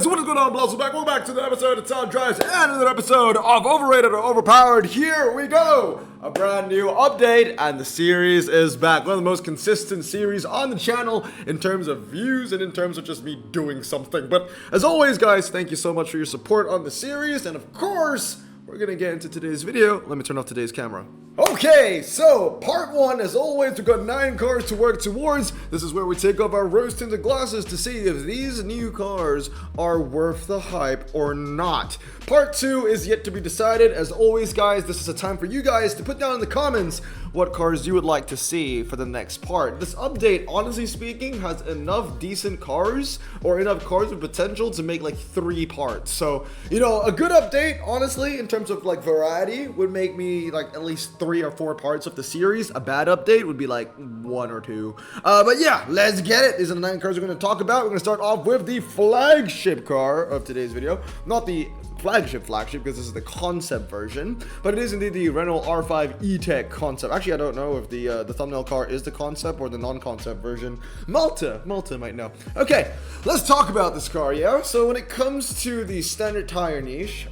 guys, what is going on? Welcome back to the episode of Sound Drives and another episode of Overrated or Overpowered. Here we go! A brand new update, and the series is back. One of the most consistent series on the channel in terms of views and in terms of just me doing something. But as always, guys, thank you so much for your support on the series, and of course, we're gonna get into today's video. Let me turn off today's camera. Okay, so part one, as always, we've got 9 cars to work towards. This is where we take off our rose-tinted glasses to see if these new cars are worth the hype or not. Part 2 is yet to be decided. As always, guys, this is a time for you guys to put down in the comments what cars you would like to see for the next part. This update, honestly speaking, has enough decent cars, or enough cars with potential to make like 3 parts. So, you know, a good update, honestly, in terms of like variety, would make me like at least 3 or 4 parts of the series. A bad update would be like 1 or 2. But yeah, let's get it. These are the 9 cars we're going to talk about. We're going to start off with the flagship car of today's video. Not the flagship because this is the concept version, but it is indeed the Renault R5 E-Tech concept. Actually, I don't know if the thumbnail car is the concept or the non-concept version. Malta might know. Okay, let's talk about this car, yeah? So when it comes to the standard tire niche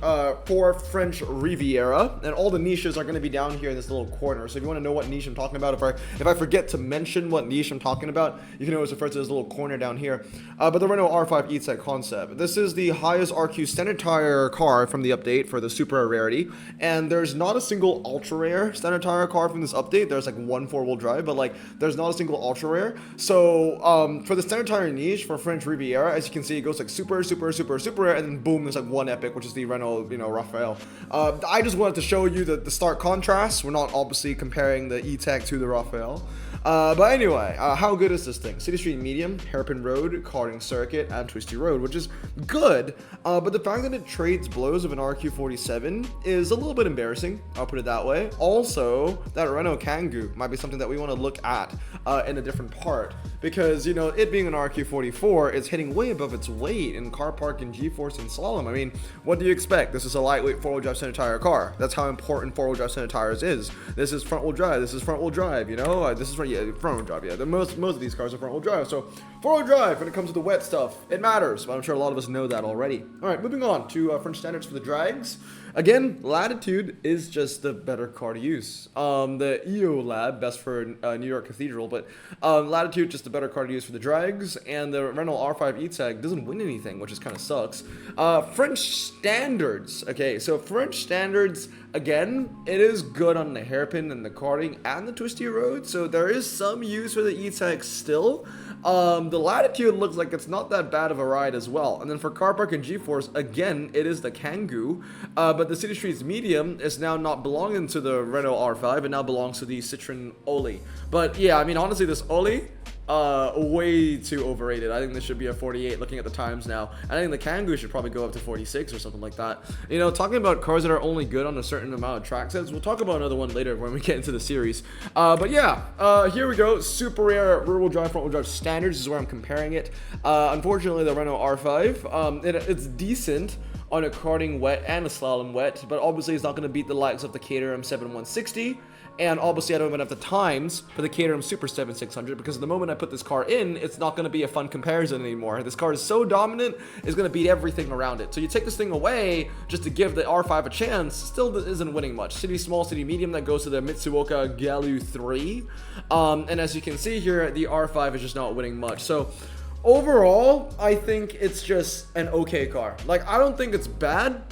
for French Riviera, and all the niches are going to be down here in this little corner. So if you want to know what niche I'm talking about, if I forget to mention what niche I'm talking about, you can always refer to this little corner down here. But the Renault R5 E-Tech concept. This is the highest RQ standard tire car from the update for the super rarity, and there's not a single ultra rare standard tire car from this update. There's like 1 4-wheel drive, but like there's not a single ultra rare. So for the standard tire niche for French Riviera, as you can see, it goes like super rare, and then boom, there's like 1 epic, which is the Renault, Raphael. I just wanted to show you the stark contrast. We're not obviously comparing the E-Tech to the Raphael. But anyway, how good is this thing? City street medium, hairpin road, karting circuit, and twisty road, which is good. But the fact that it trades blows of an RQ47 is a little bit embarrassing. I'll put it that way. Also, that Renault Kangoo might be something that we want to look at in a different part, because it being an RQ44 is hitting way above its weight in car park and G-force and slalom. I mean, what do you expect? This is a lightweight 4-wheel drive center tire car. That's how important 4-wheel drive center tires is. This is front wheel drive. This is front wheel drive. This is front wheel drive. Yeah, most of these cars are front wheel drive. So 4-wheel drive, when it comes to the wet stuff, it matters. But I'm sure a lot of us know that already. All right, moving on to French standards for the drags. Again, Latitude is just the better car to use. The EO Lab, best for New York Cathedral, but Latitude just the better car to use for the drags, and the Renault R5 E-Tech doesn't win anything, which is kind of sucks. French standards. Okay, so French standards, again, it is good on the hairpin and the karting and the twisty road, so there is some use for the E-Tech still. The Latitude looks like it's not that bad of a ride as well. And then for car park and G-force, again, it is the Kangoo, but the City Streets Medium is now not belonging to the Renault R5, it now belongs to the Citroen Oli. But yeah, I mean, honestly, this Oli, way too overrated. I think this should be a 48 looking at the times now. I think the Kangoo should probably go up to 46 or something like that. Talking about cars that are only good on a certain amount of track sets, we'll talk about another one later when we get into the series. But yeah, here we go. Super rare rear-wheel drive, front-wheel drive standards is where I'm comparing it. Unfortunately, the Renault R5, it's decent on a karting wet and a slalom wet, but obviously it's not going to beat the likes of the Caterham 7160. And obviously, I don't even have the times for the Caterham Super 7600, because the moment I put this car in, it's not going to be a fun comparison anymore. This car is so dominant, it's going to beat everything around it. So you take this thing away just to give the R5 a chance, still isn't winning much. City small, city medium, that goes to the Mitsuoka Galu 3. And as you can see here, the R5 is just not winning much. So overall, I think it's just an okay car. Like, I don't think it's bad.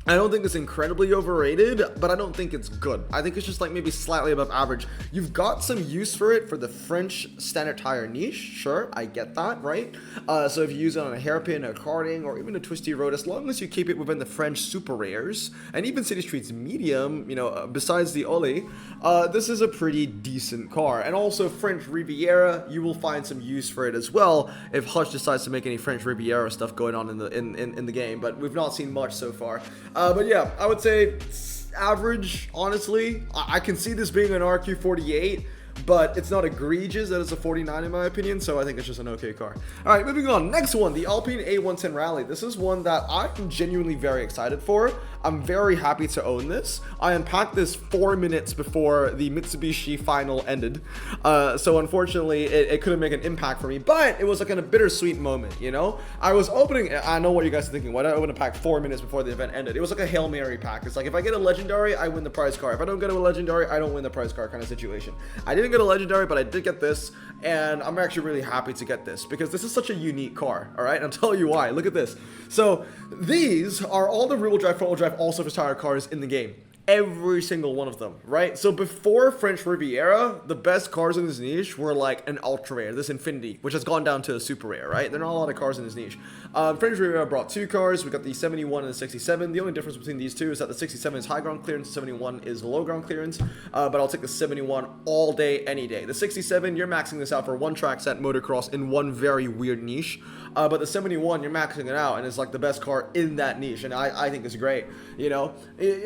I don't think it's incredibly overrated, but I don't think it's good. I think it's just like maybe slightly above average. You've got some use for it for the French standard tire niche. Sure, I get that, right? So if you use it on a hairpin, a karting, or even a twisty road, as long as you keep it within the French super rares, and even City Streets medium, besides the Oli, this is a pretty decent car. And also French Riviera, you will find some use for it as well if Hutch decides to make any French Riviera stuff going on in the game, but we've not seen much so far. But yeah, I would say average, honestly. I can see this being an RQ48, but it's not egregious that it's a 49 in my opinion, so I think it's just an okay car. All right, moving on. Next one, the Alpine A110 Rally. This is one that I'm genuinely very excited for. I'm very happy to own this. I unpacked this 4 minutes before the Mitsubishi final ended, so unfortunately it couldn't make an impact for me, but it was like a bittersweet moment, you know? I was opening, I know what you guys are thinking, why did I open a pack 4 minutes before the event ended? It was like a Hail Mary pack. It's like, if I get a legendary, I win the prize car. If I don't get a legendary, I don't win the prize car kind of situation. I didn't get a legendary, but I did get this, and I'm actually really happy to get this because this is such a unique car. All right, I'll tell you why. Look at this. So these are all the rear-wheel drive, front-wheel drive, all-surface tire cars in the game. Every single one of them, right? So before French Riviera, the best cars in this niche were like an ultra rare, this Infinity, which has gone down to a super rare, right? There are not a lot of cars in this niche. French Riviera brought 2 cars. We got the 71 and the 67. The only difference between these two is that the 67 is high ground clearance, the 71 is low ground clearance. But I'll take the 71 all day, any day. The 67, you're maxing this out for one track set motocross in one very weird niche. But the 71, you're maxing it out, and it's like the best car in that niche, and I think it's great. You know,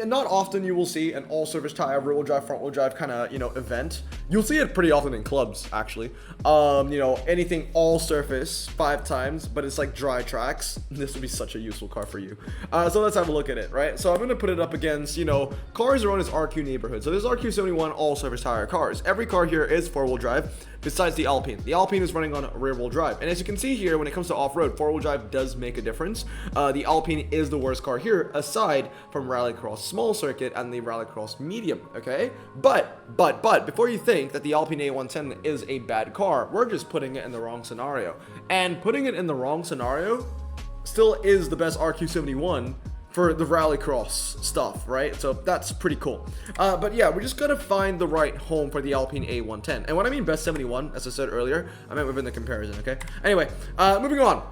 not often you will see an all-surface tire, rear-wheel drive, front-wheel drive kind of, you know, event. You'll see it pretty often in clubs, actually. You know, anything all-surface 5 times, but it's like dry tracks. This would be such a useful car for you. So let's have a look at it, right? So I'm going to put it up against, you know, cars around its RQ neighborhood. So there's RQ71 all-surface tire cars. Every car here is 4-wheel drive, besides the Alpine. The Alpine is running on rear-wheel drive. And as you can see here, when it comes to off-road, 4-wheel drive does make a difference. The Alpine is the worst car here, aside from Rallycross Small Circuit and the Rallycross Medium, okay? But, before you think that the Alpine A110 is a bad car, we're just putting it in the wrong scenario. And putting it in the wrong scenario still is the best RQ71 for the Rallycross stuff, right? So that's pretty cool. But yeah, we're just gonna find the right home for the Alpine A110. And when I mean best 71, as I said earlier, I meant within the comparison, okay? Anyway, moving on.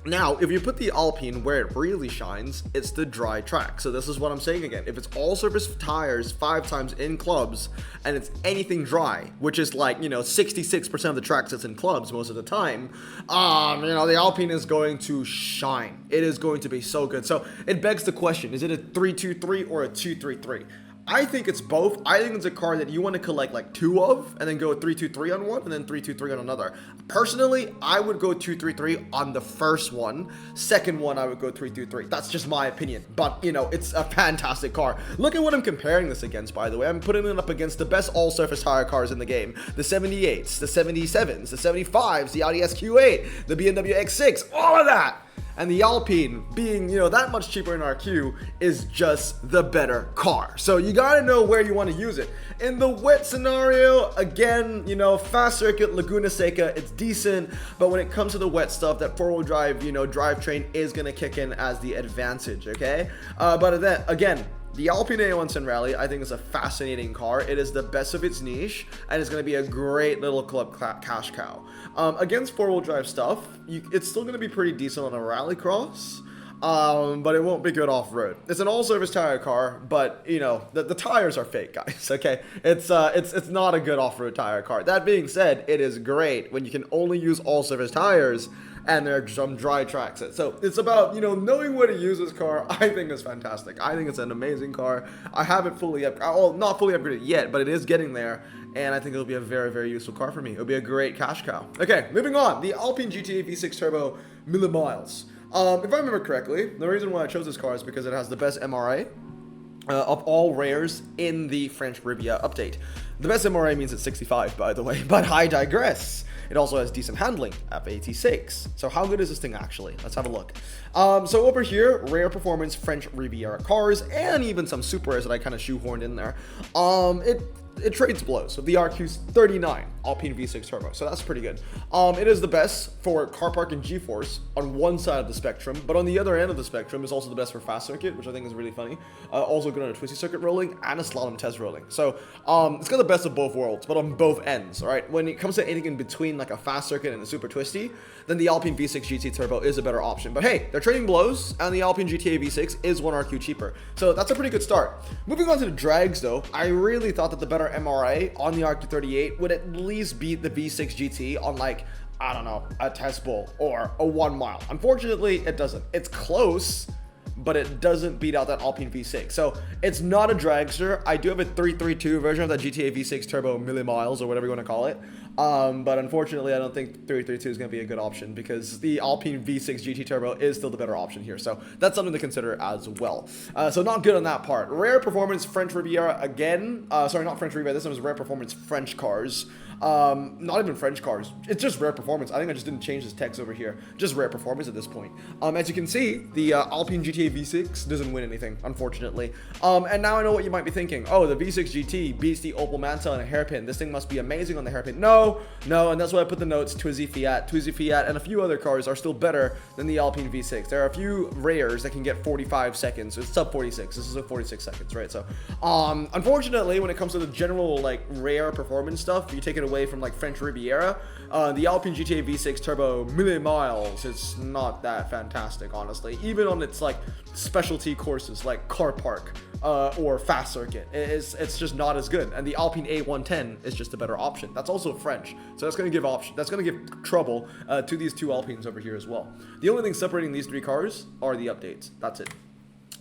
Now, if you put the Alpine where it really shines, it's the dry track. So this is what I'm saying again. If it's all surface tires 5 times in clubs, and it's anything dry, which is like, you know, 66% of the track sits in clubs most of the time, you know, the Alpine is going to shine. It is going to be so good. So it begs the question, is it a 3-2-3 or a 2-3-3? I think it's both. I think it's a car that you want to collect like 2 of, and then go 3-2-3 on one, and then 3-2-3 on another. Personally, I would go 2-3-3 on the first one. Second one, I would go 3-2-3. That's just my opinion. But, you know, it's a fantastic car. Look at what I'm comparing this against, by the way. I'm putting it up against the best all-surface tire cars in the game. The 78s, the 77s, the 75s, the Audi SQ8, the BMW X6, all of that. And the Alpine, being, you know, that much cheaper in RQ, is just the better car. So you gotta know where you want to use it. In the wet scenario, again, you know, fast circuit, Laguna Seca, it's decent. But when it comes to the wet stuff, that 4-wheel drive, you know, drivetrain is gonna kick in as the advantage, okay? But then, again, the Alpine A110 Rally, I think, is a fascinating car. It is the best of its niche, and it's going to be a great little club cash cow. Against 4-wheel drive stuff, it's still going to be pretty decent on a rallycross, but it won't be good off-road. It's an all-surface tire car, but, you know, the tires are fake, guys, okay? It's not a good off-road tire car. That being said, it is great when you can only use all-surface tires and there are some dry tracks. So it's about, you know, knowing where to use this car. I think is fantastic. I think it's an amazing car. I haven't fully not fully upgraded yet, but it is getting there, and I think it'll be a very, very useful car for me. It'll be a great cash cow. Okay, moving on. The Alpine GTA V6 Turbo millimiles. If I remember correctly, the reason why I chose this car is because it has the best MRA of all rares in the French Riviera update. The best MRA means it's 65, by the way, but I digress. It also has decent handling, F86. So how good is this thing actually? Let's have a look. So over here, rare performance French Riviera cars, and even some super rares that I kind of shoehorned in there. It trades blows. So the RQ's 39 Alpine V6 Turbo, so that's pretty good. It is the best for car park and G-force on one side of the spectrum, but on the other end of the spectrum is also the best for fast circuit, which I think is really funny. Also good on a twisty circuit rolling and a slalom test rolling. So it's got the best of both worlds, but on both ends. All right. When it comes to anything in between, like a fast circuit and a super twisty, then the Alpine V6 GT Turbo is a better option. But hey, they're trading blows, and the Alpine GTA V6 is 1 RQ cheaper, so that's a pretty good start. Moving on to the drags, though, I really thought that the better MRA on the RQ38 would at least beat the V6 GT on, like, I don't know, a test bowl or a 1 mile. Unfortunately, it doesn't. It's close, but it doesn't beat out that Alpine V6. So it's not a dragster. I do have a 332 version of that GTA V6 Turbo Million Miles, or whatever you want to call it. But unfortunately, I don't think 332 is going to be a good option, because the Alpine V6 GT Turbo is still the better option here. So that's something to consider as well. So not good on that part. Rare performance French Riviera again. Sorry, not French Riviera. This one was rare performance French cars. Not even French cars. It's just rare performance. I think I just didn't change this text over here. Just rare performance at this point. As you can see, the Alpine GTA V6 doesn't win anything, unfortunately. And now I know what you might be thinking. Oh, the V6 GT beats the Opel Manta on a hairpin. This thing must be amazing on the hairpin. No, and that's why I put the notes. Twizy Fiat, and a few other cars are still better than the Alpine V6. There are a few rares that can get 45 seconds. It's sub 46. This is a 46 seconds, right? So, unfortunately, when it comes to the general like rare performance stuff, you take it away from like French Riviera, the Alpine GTA V6 Turbo Million Miles, it's not that fantastic, honestly. Even on its like specialty courses like car park or fast circuit, it's just not as good. And the Alpine A110 is just a better option. That's also French, so that's going to give trouble to these two Alpines over here as well. The only thing separating these three cars are the updates. That's it.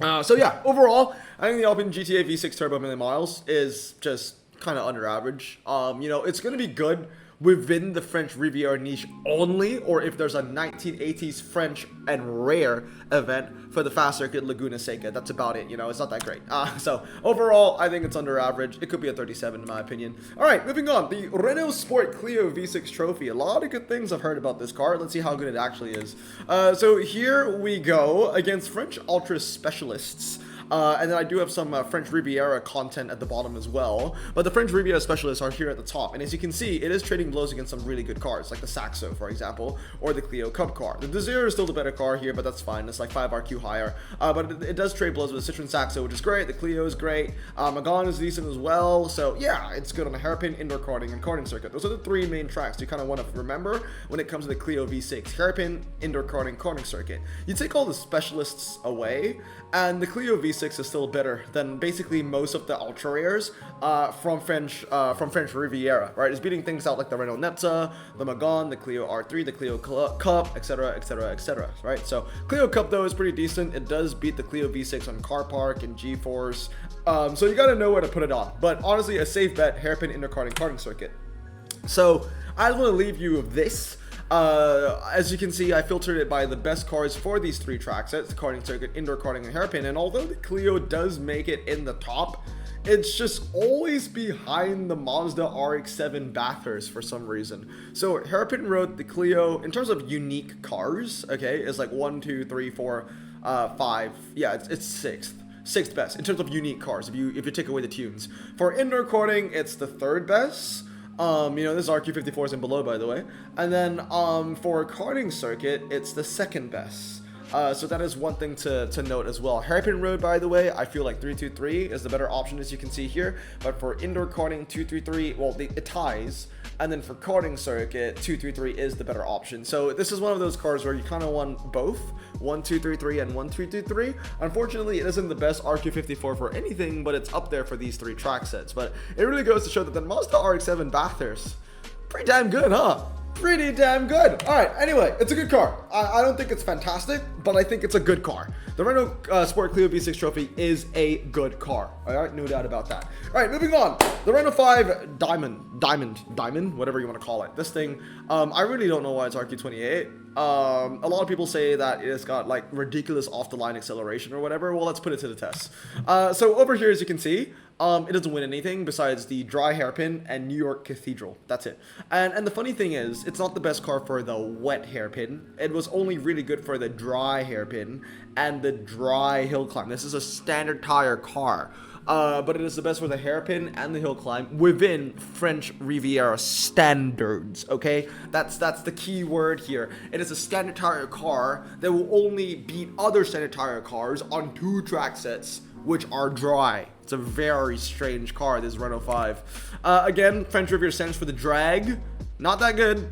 So yeah, overall, I think the Alpine GTA V6 Turbo Million Miles is just kind of under average. You know, it's going to be good within the French Riviera niche only, or if there's a 1980s French and rare event for the fast circuit Laguna Seca. That's about it. You know, it's not that great. So overall, I think it's under average. It could be a 37 in my opinion. All right, moving on. The Renault Sport Clio V6 Trophy. A lot of good things I've heard about this car. Let's see how good it actually is. So here we go against French Ultra Specialists. And then I do have some French Riviera content at the bottom as well. But the French Riviera specialists are here at the top. And as you can see, it is trading blows against some really good cars, like the Saxo, for example, or the Clio Cup car. The Desire is still the better car here, but that's fine. It's like 5 RQ higher. But it does trade blows with the Citroen Saxo, which is great. The Clio is great. Magan is decent as well. So yeah, it's good on a hairpin, indoor karting, and karting circuit. Those are the three main tracks you kind of want to remember when it comes to the Clio V6. Hairpin, indoor karting, karting circuit. You take all the specialists away, and the Clio V6 is still better than basically most of the ultra rares from French Riviera, right? It's beating things out like the Renault Nepta, the Magan, the Clio R3, the Clio Cup, etc, etc, etc, right? So Clio Cup though is pretty decent. It does beat the Clio V6 on car park and G-force, so you gotta know where to put it on. But honestly, a safe bet, hairpin, indoor karting, karting circuit. So I just want to leave you with this. As you can see, I filtered it by the best cars for these three track sets: karting circuit, indoor karting, and hairpin. And although the Clio does make it in the top, it's just always behind the Mazda RX-7 Bathurst for some reason. So Hairpin wrote the Clio, in terms of unique cars, okay, is like 1, 2, 3, 4, 5. Yeah, it's sixth best in terms of unique cars, if you take away the tunes. For indoor karting, it's the third best. You know, this is RQ54s and below, by the way. And then for karting circuit, it's the second best. So that is one thing to note as well. Hairpin Road, by the way, I feel like 323 is the better option, as you can see here. But for indoor karting, 233, well, it ties. And then for karting circuit, 233 is the better option. So this is one of those cars where you kind of want both, 1, 2, 3, 3, and 1, 2, 2, 3. Unfortunately, it isn't the best RQ54 for anything, but it's up there for these three track sets. But it really goes to show that the Mazda RX-7 Bathurst, pretty damn good, huh? Pretty damn good. All right, anyway, it's a good car. I don't think it's fantastic, but I think it's a good car. The Renault Sport Clio V6 Trophy is a good car. All right, no doubt about that. All right, moving on. The Renault 5 Diamant, whatever you want to call it. This thing, I really don't know why it's RQ28. A lot of people say that it's got like ridiculous off-the-line acceleration or whatever. Well, let's put it to the test. So over here, as you can see, it doesn't win anything besides the dry hairpin and New York Cathedral. That's it. And the funny thing is, it's not the best car for the wet hairpin. It was only really good for the dry hairpin and the dry hill climb. This is a standard tire car. But it is the best for the hairpin and the hill climb within French Riviera standards, okay? That's the key word here. It is a standard tire car that will only beat other standard tire cars on 2 track sets, which are dry. It's a very strange car, this Renault 5. Again, French Riviera stands for the drag. Not that good.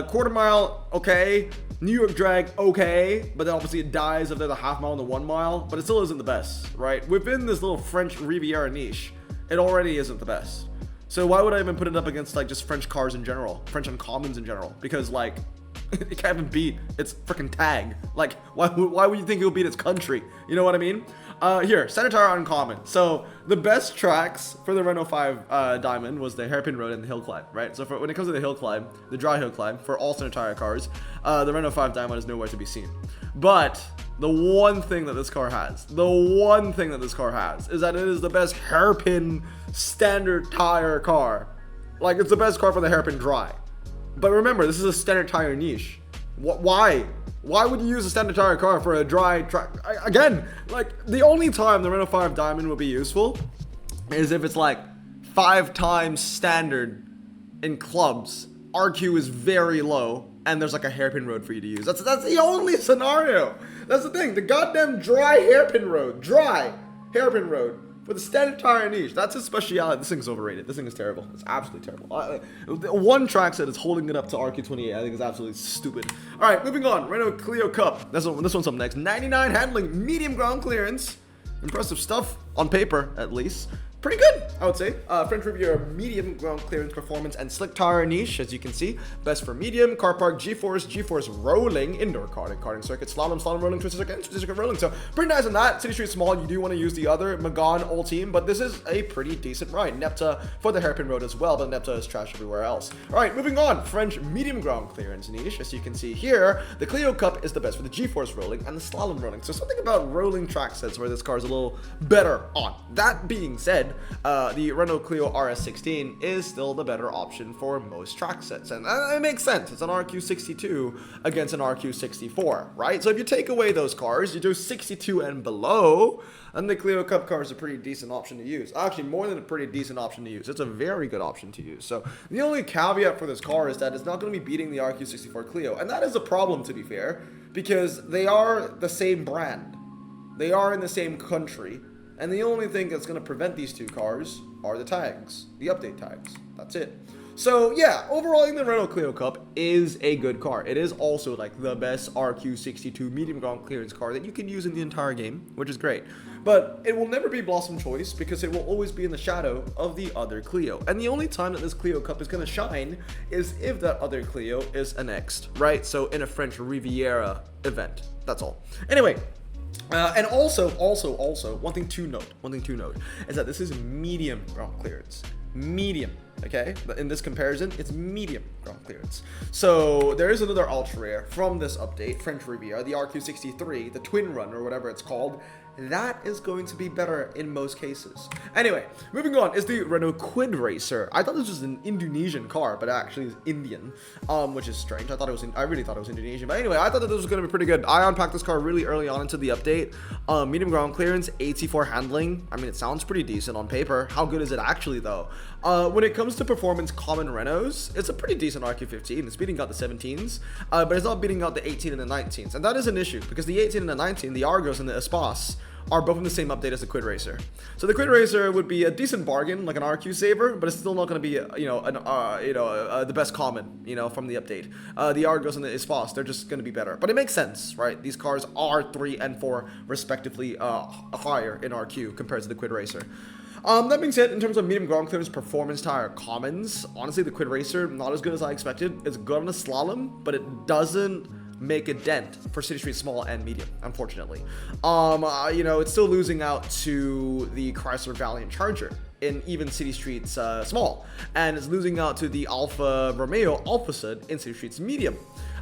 Quarter mile, okay. New York drag, okay. But then obviously it dies after the half mile and the 1 mile. But it still isn't the best, right? Within this little French Riviera niche, it already isn't the best. So why would I even put it up against like just French cars in general? French Uncommons in general? Because like, It can't even beat its freaking tag. Like, why would you think it'll beat its country? You know what I mean? Here, standard tire uncommon. So the best tracks for the Renault 5 Diamond was the hairpin road and the hill climb, right? So when it comes to the hill climb, the dry hill climb for all standard tire cars, the Renault 5 Diamond is nowhere to be seen. But the one thing that this car has, is that it is the best hairpin standard tire car. Like, it's the best car for the hairpin dry. But remember, this is a standard tire niche. Why? Why would you use a standard tire car for a dry track? Again, like, the only time the Renault 5 Diamond will be useful is if it's like 5 times standard in clubs. RQ is very low, and there's like a hairpin road for you to use. That's the only scenario. That's the thing. The goddamn dry hairpin road with a standard tire niche. That's his speciality. This thing's overrated. This thing is terrible. It's absolutely terrible. One track set is holding it up to RQ28. I think it's absolutely stupid. All right, moving on. Renault Clio Cup. This one's up next. 99 handling, medium ground clearance. Impressive stuff on paper, at least. Pretty good, I would say. French Riviera medium ground clearance performance and slick tire niche, as you can see. Best for medium, car park, G-force rolling, indoor karting circuit, slalom rolling, twisted circuit rolling. So pretty nice on that. City street small, you do want to use the other Magan old team, but this is a pretty decent ride. Nepta for the hairpin road as well, but Nepta is trash everywhere else. All right, moving on. French medium ground clearance niche, as you can see here. The Clio Cup is the best for the G-force rolling and the slalom rolling. So something about rolling track sets where this car is a little better on. That being said, the Renault Clio RS16 is still the better option for most track sets, and it makes sense. It's an RQ62 against an RQ64, right? So if you take away those cars, you do 62 and below, and the Clio Cup car is a pretty decent option to use. Actually, more than a pretty decent option to use. It's a very good option to use. So the only caveat for this car is that it's not going to be beating the RQ64 Clio, and that is a problem, to be fair, because they are the same brand. They are in the same country. And the only thing that's going to prevent these two cars are the tags, the update tags. That's it. So yeah, overall, I think the Renault Clio Cup is a good car. It is also like the best RQ62 medium ground clearance car that you can use in the entire game, which is great. But it will never be Blossom Choice because it will always be in the shadow of the other Clio. And the only time that this Clio Cup is going to shine is if that other Clio is annexed, right? So in a French Riviera event. That's all. Anyway. And also, one thing to note is that this is medium ground clearance. Medium, okay? In this comparison, it's medium ground clearance. So there is another ultra rare from this update, French Riviera, the RQ63, the Twin Run or whatever it's called. That is going to be better in most cases. Anyway, moving on is the Renault Kwid Racer. I thought this was an Indonesian car, but it actually is Indian, which is strange. I really thought it was Indonesian. But anyway, I thought that this was going to be pretty good. I unpacked this car really early on into the update. Medium ground clearance, 84 handling. I mean, it sounds pretty decent on paper. How good is it actually, though? When it comes to performance common Renaults, it's a pretty decent RQ15. It's beating out the 17s, but it's not beating out the 18 and the 19s. And that is an issue, because the 18 and the 19, the Argos and the Espace, are both in the same update as the Kwid Racer. So the Kwid Racer would be a decent bargain, like an RQ saver, but it's still not going to be, the best common, from the update. The Argos and the Espace, they're just going to be better. But it makes sense, right? These cars are 3 and 4 respectively higher in RQ compared to the Kwid Racer. That being said, in terms of medium ground clearance performance tire commons, honestly, the Kwid Racer, not as good as I expected. It's good on the slalom, but it doesn't make a dent for city street small and medium, unfortunately. It's still losing out to the Chrysler Valiant Charger in even city streets small, and it's losing out to the Alfa Romeo Alphasud in city streets medium.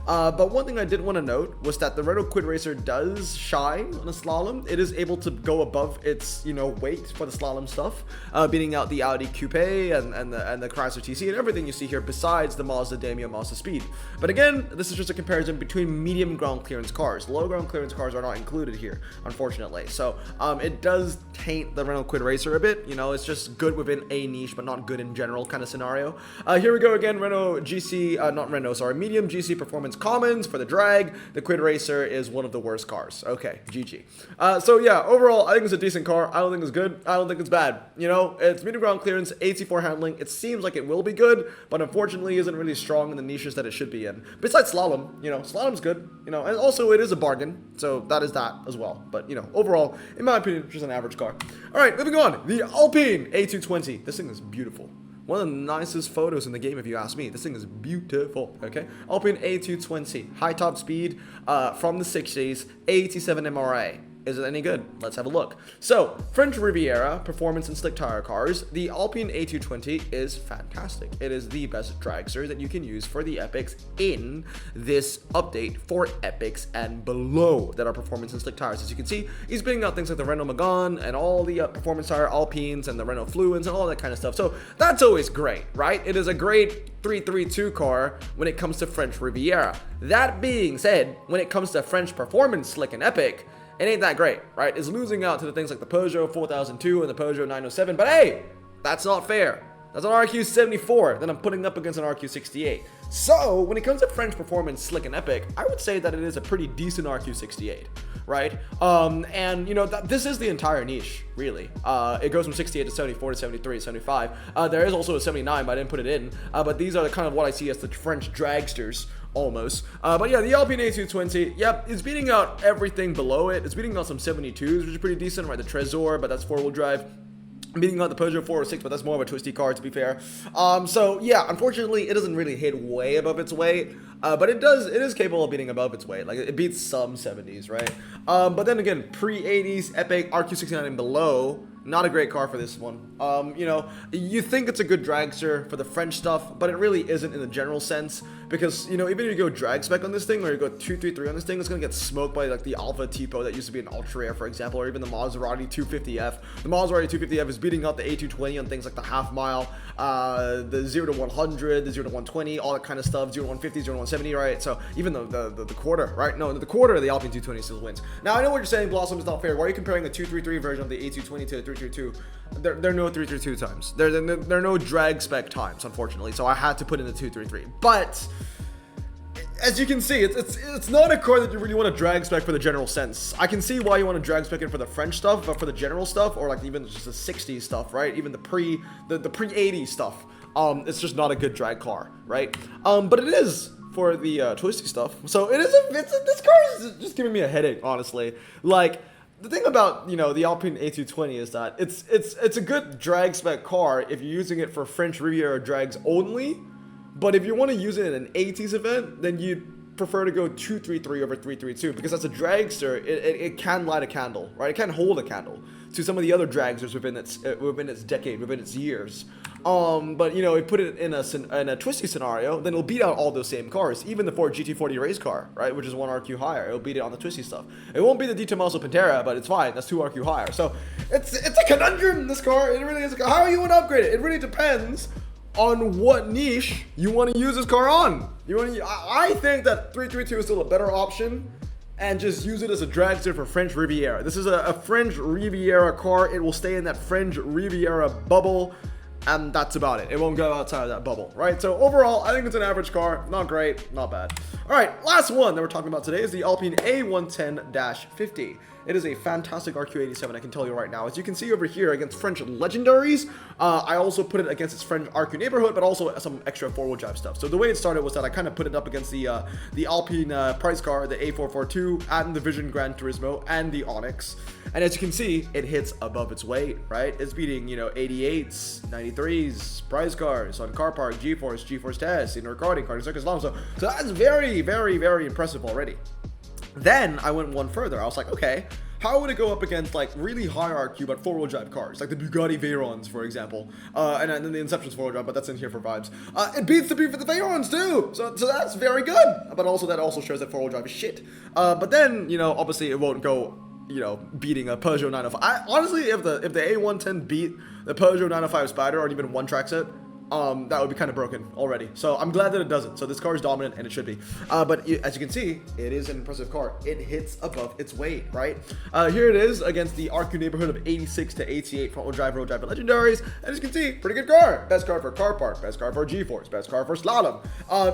But one thing I did want to note was that the Renault Kwid Racer does shine on a slalom. It is able to go above its, weight for the slalom stuff, beating out the Audi Coupe and the Chrysler TC and everything you see here besides the Mazda Demio Mazda Speed. But again, this is just a comparison between medium ground clearance cars. Low ground clearance cars are not included here, unfortunately. So It does taint the Renault Kwid Racer a bit. It's just good within a niche, but not good in general kind of scenario. Here we go again. Renault GC, medium GC performance commons for the drag. The Kwid Racer is one of the worst cars. Okay, GG. So yeah, overall, I think it's a decent car. I don't think it's good. I don't think it's bad. It's medium ground clearance, 84 handling. It seems like it will be good, but unfortunately isn't really strong in the niches that it should be in. Besides slalom, slalom's good, and also it is a bargain. So that is that as well. But, overall, in my opinion, just an average car. All right, moving on. The Alpine A220. This thing is beautiful. One of the nicest photos in the game, if you ask me. This thing is beautiful, okay? Alpine A220, high top speed from the 60s, 87 MRA. Is it any good? Let's have a look. So, French Riviera, performance and slick tire cars. The Alpine A220 is fantastic. It is the best dragster that you can use for the epics in this update for epics and below that are performance and slick tires. As you can see, he's beating out things like the Renault Megane and all the performance tire Alpines and the Renault Fluence and all that kind of stuff. So, that's always great, right? It is a great 332 car when it comes to French Riviera. That being said, when it comes to French performance slick and epic, it ain't that great, right? It's losing out to the things like the Peugeot 4002 and the Peugeot 907, but hey, that's not fair. That's an RQ74 that I'm putting up against an RQ68. So, when it comes to French performance, slick and epic, I would say that it is a pretty decent RQ68, right? And, you know, this is the entire niche, really. It goes from 68 to 74 to 73, 75. There is also a 79, but I didn't put it in. But these are the kind of what I see as the French dragsters, almost. But yeah, the Alpine A220, yep, it's beating out everything below it. It's beating out some 72s, which is pretty decent, right? The Trésor, but that's four-wheel drive. Beating out the Peugeot 406, but that's more of a twisty car, to be fair. So yeah, unfortunately, it doesn't really hit way above its weight, but it is capable of beating above its weight. Like, it beats some 70s, right? But then again, pre-80s, epic, RQ69 and below, not a great car for this one. You know, you think it's a good dragster for the French stuff, but it really isn't in the general sense, because, you know, even if you go drag spec on this thing, or you go 233 on this thing, it's gonna get smoked by, like, the Alfa Tipo that used to be an ultra rare, for example, or even the Maserati 250F. The Maserati 250F is beating out the A220 on things like the half mile, the 0 to 100, the 0 to 120, all that kind of stuff, 0 to 150, 0 to 170, right? So even the quarter, right? No, the quarter of the Alpine 220 still wins. Now, I know what you're saying, Blossom, is not fair. Why are you comparing the 233 version of the A220 to the 332? There are no 332 times. There are no drag spec times, unfortunately. So I had to put in the 233. But as you can see, it's not a car that you really want to drag spec for the general sense. I can see why you want to drag spec it for the French stuff, but for the general stuff, or like even just the 60s stuff, right? Even the pre-80s stuff, it's just not a good drag car, right? But it is for the twisty stuff. So this car is just giving me a headache, honestly. Like, the thing about, you know, the Alpine A220 is that it's a good drag spec car if you're using it for French Riviera drags only. But if you want to use it in an 80s event, then you'd prefer to go 233 over 332, because as a dragster, it can light a candle, right? It can hold a candle to some of the other dragsters within its decade, within its years. But, you know, if you put it in a twisty scenario, then it'll beat out all those same cars, even the Ford GT40 race car, right, which is 1 RQ higher. It'll beat it on the twisty stuff. It won't be the D Tomaso Pantera, but it's fine. That's 2 RQ higher. So it's a conundrum, this car. It really is. How you want to upgrade it? It really depends on what niche you want to use this car on. I think that 332 is still a better option, and just use it as a dragster for French Riviera. This is a French Riviera car. It will stay in that French Riviera bubble, and that's about it. It won't go outside of that bubble, right? So overall, I think it's an average car. Not great, not bad. All right, last one that we're talking about today is the Alpine A110-50. It is a fantastic RQ87, I can tell you right now. As you can see over here against French legendaries, I also put it against its French RQ neighborhood, but also some extra four-wheel drive stuff. So the way it started was that I kind of put it up against the Alpine price car, the A442, and the Vision Gran Turismo, and the Onyx. And as you can see, it hits above its weight, right? It's beating, you know, 88s, 93s, prize cars on Car Park, GeForce Test, indoor karting, karting circuit slalom. So that's very, very, very impressive already. Then I went one further. I was like, okay, how would it go up against like really high RQ but four-wheel drive cars, like the Bugatti Veyrons, for example, and then the Inception's four-wheel drive, but that's in here for vibes. It beats the Veyrons too, so that's very good. But also that also shows that four-wheel drive is shit. But then, you know, obviously it won't go, you know, beating a Peugeot 905. Honestly, if the A110 beat the Peugeot 905 Spider or even one track set, that would be kind of broken already. So I'm glad that it doesn't. So this car is dominant, and it should be. But as you can see, it is an impressive car. It hits above its weight, right? Here it is against the RQ neighborhood of 86 to 88 front-wheel drive, road drive legendaries. And as you can see, pretty good car. Best car for Car Park, best car for GeForce, best car for slalom.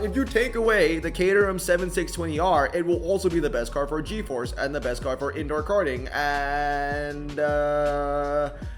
If you take away the Caterham 7620R, it will also be the best car for GeForce and the best car for indoor karting. And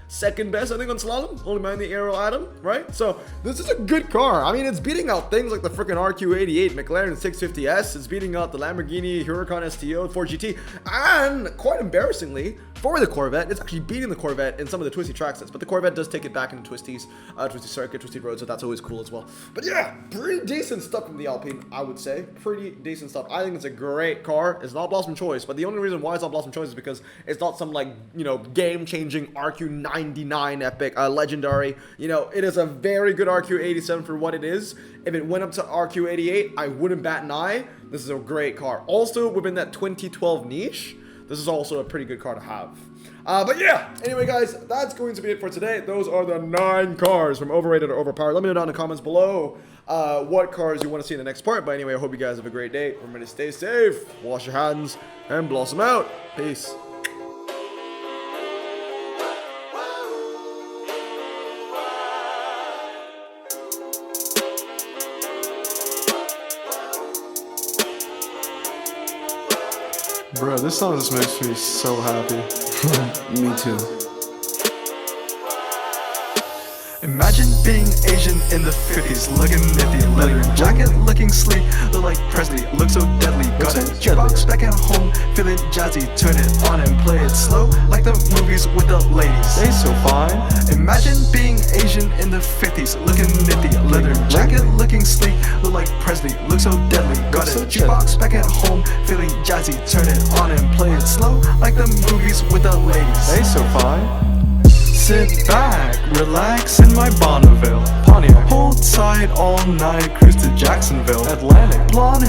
second best, I think, on slalom, only behind the Aero Atom, right? So this is a good car. I mean, it's beating out things like the freaking RQ88, McLaren 650S. It's beating out the Lamborghini Huracan STO 4GT, and quite embarrassingly, for the Corvette. It's actually beating the Corvette in some of the twisty track sets, but the Corvette does take it back into twisties, twisty circuit, twisty road, so that's always cool as well. But yeah, pretty decent stuff from the Alpine, I would say. Pretty decent stuff. I think it's a great car. It's not Blossom Choice, but the only reason why it's not Blossom Choice is because it's not some, like, you know, game-changing RQ99 epic, legendary. You know, it is a very good RQ87 for what it is. If it went up to RQ88, I wouldn't bat an eye. This is a great car. Also, within that 2012 niche, this is also a pretty good car to have. But yeah, anyway guys, that's going to be it for today. Those are the 9 cars from Overrated or Overpowered. Let me know down in the comments below what cars you want to see in the next part. But anyway, I hope you guys have a great day. Remember to stay safe, wash your hands, and blossom out. Peace. Bro, this song just makes me so happy. Me too. Imagine being Asian in the 50s, looking nifty, leather jacket, looking sleek, look like Presley, look so deadly. Got a jukebox back at home, feeling jazzy, turn it on and play it slow, like the movies with the ladies. They so fine. Imagine being Asian in the 50s, looking nifty, leather jacket, looking sleek, look like Presley, look so deadly. Got a jukebox back at home, feeling jazzy, turn it on and play it slow, like the movies with the ladies. They so fine. Sit back, relax in my Bonneville Pontiac. Hold tight all night, cruise to Jacksonville Atlantic. Blonde